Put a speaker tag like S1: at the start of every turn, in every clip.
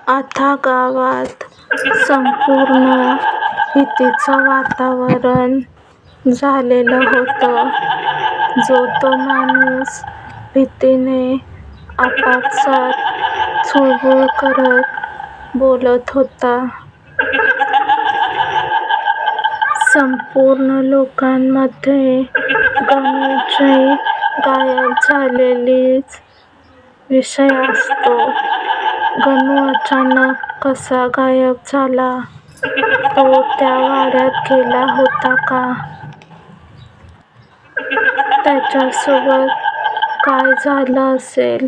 S1: आता गावात संपूर्ण भीतीचं वातावरण झालेलं होतं. जो तो माणूस भीतीने आपापसात चुळबुळ करत बोलत होता. संपूर्ण लोकांमध्ये गणूची गायब झालेलीच विषय असतो. गणू अचानक कसा गायब झाला? तो त्या वाड्यात गेला होता का? त्याच्यासोबत काय झालं असेल?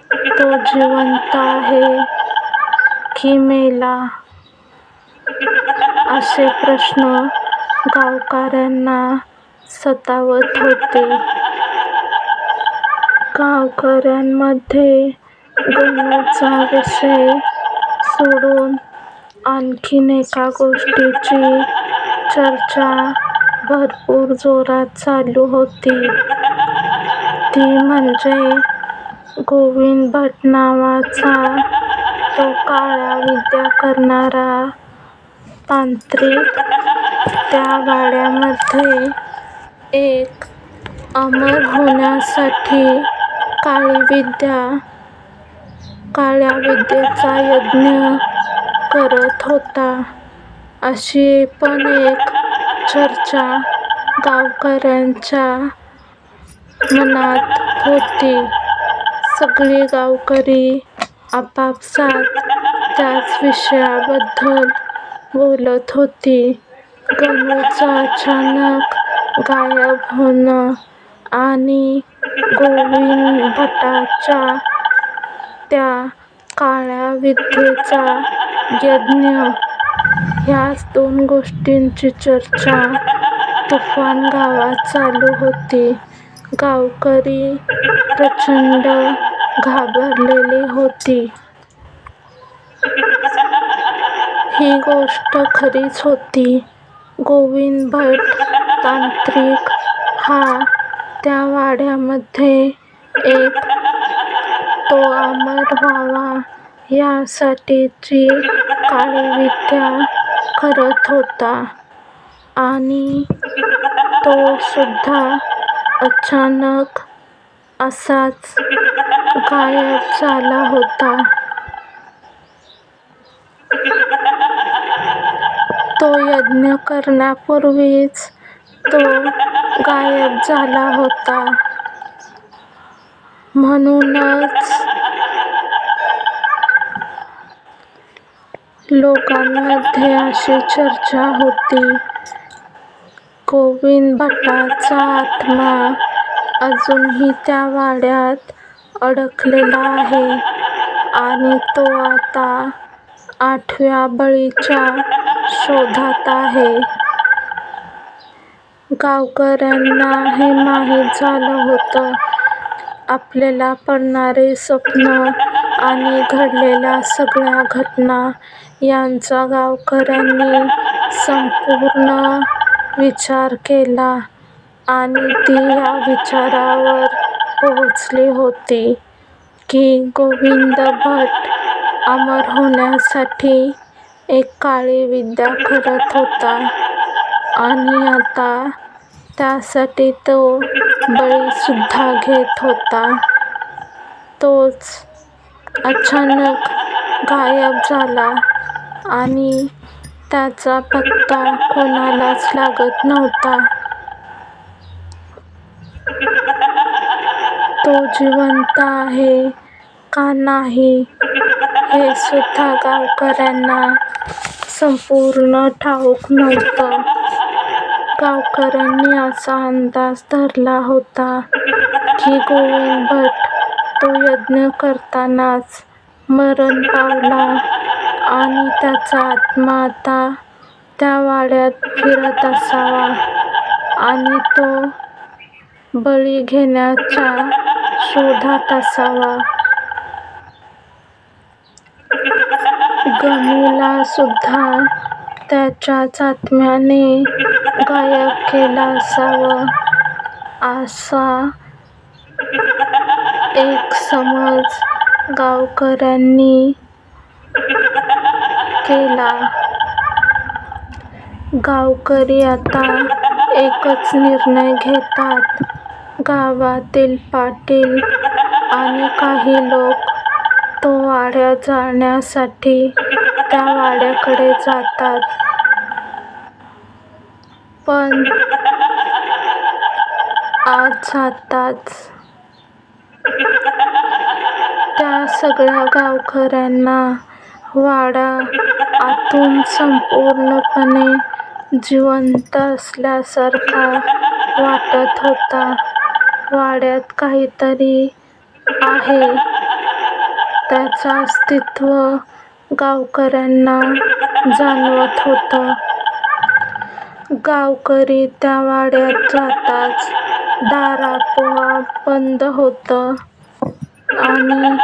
S1: तो जिवंत आहे की मेला? असे प्रश्न गावकऱ्यांना सतावत होते. गावकऱ्यांमध्ये गणूचा विषय सोडून आणखीन एका गोष्टीची चर्चा भरपूर जोरात चालू होती. ती म्हणजे गोविंद भट नावाचा तो काळ्या विद्या करणारा तांत्रिक त्या वाड्यामध्ये एक अमर होण्यासाठी काळ्या विद्येचा यज्ञ करत होता, अशी पण एक चर्चा गावकऱ्यांच्या मनात होती. सगळी गावकरी आपापसात त्याच विषयाबद्दल बोलत होती. गणूचं अचानक गायब होणं आणि गोविंद भटांच्या त्या काळ्या विद्येचा यज्ञ, ह्याच दोन गोष्टींची चर्चा तुफान गावात चालू होती. गावकरी प्रचंड घाबरलेली होती. ही गोष्ट खरीच होती. गोविंद भट तांत्रिक हा त्या वाड्यामध्ये एक तो अमर व्हावा यासाठीची काळी विद्या करत होता आणि तो सुद्धा अचानक असाच गायब झाला होता. तो यज्ञ करण्यापूर्वीच तो गायब झाला होता. म्हणूनच लोकांमध्ये अशी चर्चा होती. गोविंद भटाचा आत्मा अजूनही त्या वाड्यात अडकलेला आहे आणि तो आता 8व्या बळीच्या शोधात आहे. गावकऱ्यांना हे माहीत झालं होतं. आपल्याला पडणारे स्वप्न आणि घडलेल्या सगळ्या घटना यांचा गावकऱ्यांनी संपूर्ण विचार केला आणि ती या विचारावर पोहोचली होती की गोविंद भट अमर होण्यासाठी एक काळी विद्या करत होता आणि आता त्यासाठी तो बळी सुद्धा घेत होता. तोच अचानक गायब झाला आणि त्याचा पत्ता कोणालाच लागत नव्हता. तो जिवंत आहे का नाही हे सुद्धा गावकऱ्यांना संपूर्ण ठाऊक नव्हतं. गावकऱ्यांनी असा अंदाज धरला होता की गोविंद भट तो यज्ञ करतानाच मरण पावला आणि त्याचा आत्मा आता त्या वाड्यात फिरत असावा आणि तो बळी घेण्याच्या शोधात असावा. गणूला सुद्धा त्याच्याच आत्म्याने गायब केलं असावं असा एक समज गावकऱ्यांनी केला. गावकरी आता एकच निर्णय घेतात. गावातील पाटील आणि काही लोक तो वाडा जाळण्यासाठी त्या वाड्याकडे जातात. पण आत जाताच त्या सगळ्या गावकऱ्यांना वाडा आतून संपूर्णपणे जिवंत असल्यासारखा वाटत होता. वाड्यात काहीतरी आहे, त्याचं अस्तित्व गावकऱ्यांना जाणवत होतं. गावकरी त्या वाड्यात जाताच दार आपोआप बंद होतं आणि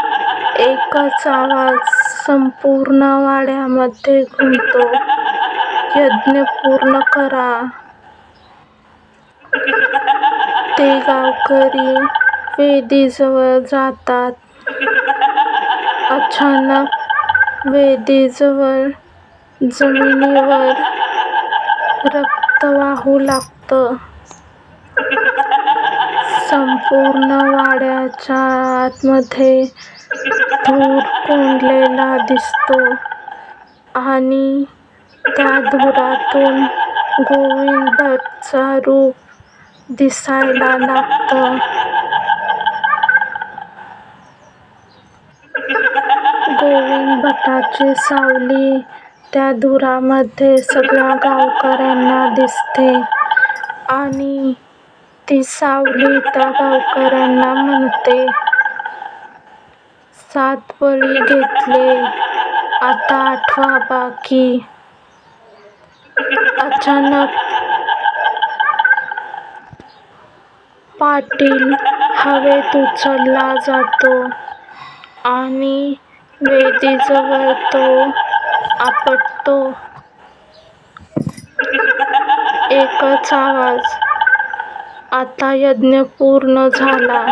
S1: एकच आवाज संपूर्ण वाड्यामध्ये घुमतो, "यज्ञ पूर्ण करा." ते गावकरी वेदीजवळ जातात. अचानक वेदीजवळ जमिनीवर रक्त वाहू लागतं. संपूर्ण वाड्याच्या आतमध्ये धूर कोंडलेला दिसतो आणि त्या धुरातून गोविंद भटचं रूप दिसायला लागतं. गोविंद भटाची सावली त्या धुरामध्ये सगळ्या गावकऱ्यांना दिसते आणि ती सावली त्या गावकऱ्यांना म्हणते, "7 बळी घेतले, आता 8वा बाकी." अचानक पाटील हवेत उचलला जातो आणि वेदीजवळ तो आपटतो. एकच आवाज, "आता यज्ञ पूर्ण झाला."